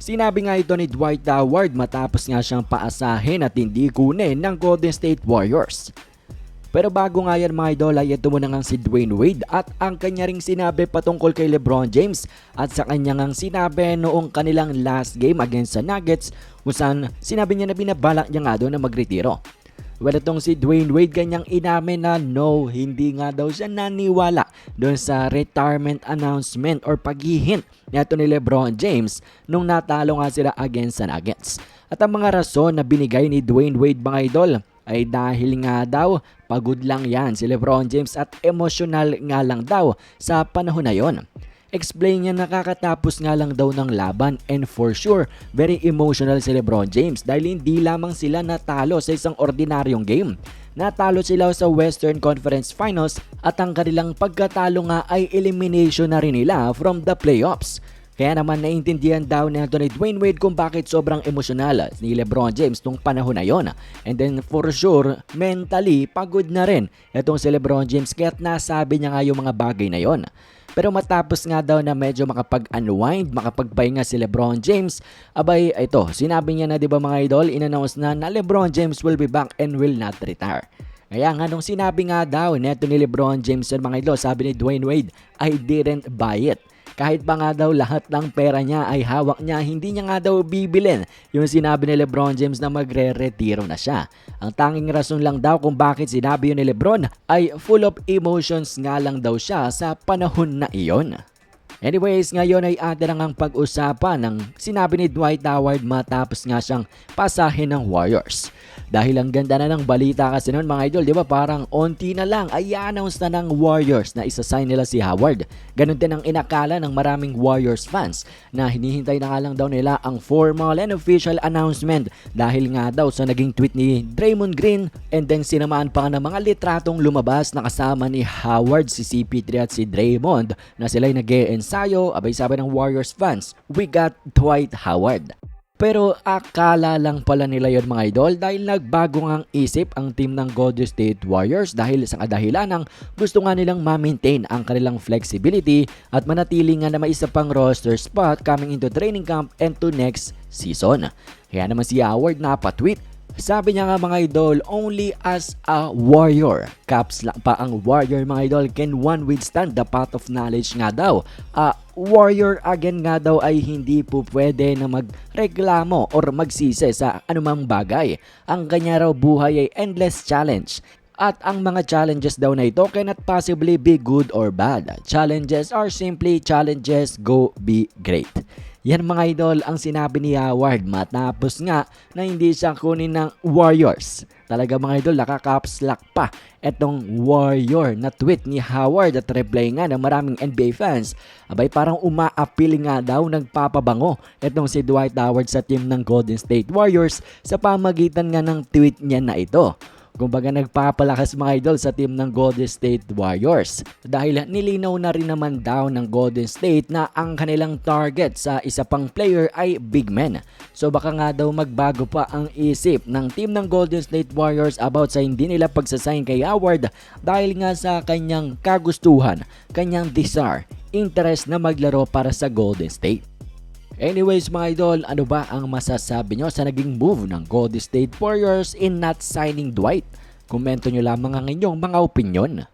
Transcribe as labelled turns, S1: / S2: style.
S1: Sinabi nga ito ni Dwight Howard matapos nga siyang paasahin at hindi kunin ng Golden State Warriors. Pero bago nga yan mga idol ay ito muna nga si Dwayne Wade at ang kanya ring sinabi patungkol kay LeBron James at sa kanya ngang sinabi noong kanilang last game against sa Nuggets kung saan sinabi niya na binabalak niya nga doon na magretiro. Well, itong si Dwayne Wade kanyang inamin na no, hindi nga daw siya naniwala doon sa retirement announcement or paghihint nito ni LeBron James nung natalo nga sila against sa Nuggets. At ang mga rason na binigay ni Dwayne Wade mga idol ay dahil nga daw pagod lang yan si LeBron James at emosyonal nga lang daw sa panahon na yon. Explain niya nakakatapos nga lang daw ng laban and for sure very emotional si LeBron James dahil hindi lamang sila natalo sa isang ordinaryong game. Natalo sila sa Western Conference Finals at ang kanilang pagkatalo nga ay elimination na rin nila from the playoffs. Kaya naman naiintindihan daw ni Anthony Dwayne Wade kung bakit sobrang emosyonal ni LeBron James nung panahon na yon. And then for sure, mentally pagod na rin itong si LeBron James kaya't nasabi niya nga yung mga bagay na yon. Pero matapos nga daw na medyo makapag-unwind, makapagpahinga si LeBron James, abay ito, sinabi niya na 'di ba mga idol, in-announce na LeBron James will be back and will not retire. Kaya nga nung sinabi nga daw neto ni LeBron James mga idol, sabi ni Dwayne Wade, I didn't buy it. Kahit pa nga daw lahat ng pera niya ay hawak niya, hindi niya nga daw bibilin yung sinabi ni LeBron James na magre-retiro na siya. Ang tanging rason lang daw kung bakit sinabi yun ni LeBron ay full of emotions nga lang daw siya sa panahon na iyon. Anyways, ngayon ay atin ang pag-usapan ng sinabi ni Dwight Howard matapos nga siyang pasahin ng Warriors. Dahil ang ganda na ng balita kasi noon mga idol, di ba parang onti na lang ay i-announce na ng Warriors na isasign nila si Howard. Ganun din ang inakala ng maraming Warriors fans na hinihintay na nga lang daw nila ang formal and official announcement dahil nga daw sa naging tweet ni Draymond Green and then sinamaan pa nga ng mga litratong lumabas na kasama ni Howard, si CP3 at si Draymond na sila'y nag-e-ensayo. Abay sabi ng Warriors fans, we got Dwight Howard. Pero akala lang pala nila yon mga idol dahil nagbago ngang isip ang team ng Golden State Warriors dahil sa kadahilan ng gusto nga nilang ma-maintain ang kanilang flexibility at manatili nga na may isa pang roster spot coming into training camp and to next season. Kaya naman si Howard napatweet. Sabi niya nga mga idol, only as a warrior, caps lang pa ang warrior mga idol, can one withstand the path of knowledge nga daw. Warrior again nga daw ay hindi po pwede na magreklamo or magsisi sa anumang bagay. Ang kanya raw buhay ay endless challenge. At ang mga challenges daw na ito cannot possibly be good or bad. Challenges are simply challenges, go be great. Yan mga idol ang sinabi ni Howard matapos nga na hindi siya kunin ng Warriors. Talaga mga idol nakaka-caps lock pa etong Warrior na tweet ni Howard at reply nga ng maraming NBA fans. Abay parang uma-appeal nga daw nagpapabango etong si Dwight Howard sa team ng Golden State Warriors sa pamagitan nga ng tweet niya na ito. Kumbaga nagpapalakas mga idol sa team ng Golden State Warriors dahil nilinaw na rin naman daw ng Golden State na ang kanilang target sa isa pang player ay big men. So baka nga daw magbago pa ang isip ng team ng Golden State Warriors about sa hindi nila pagsasign kay Howard dahil nga sa kanyang kagustuhan, kanyang desire, interest na maglaro para sa Golden State. Anyways mga idol, ano ba ang masasabi nyo sa naging move ng Golden State Warriors in not signing Dwight? Komento nyo lamang ang inyong mga opinyon.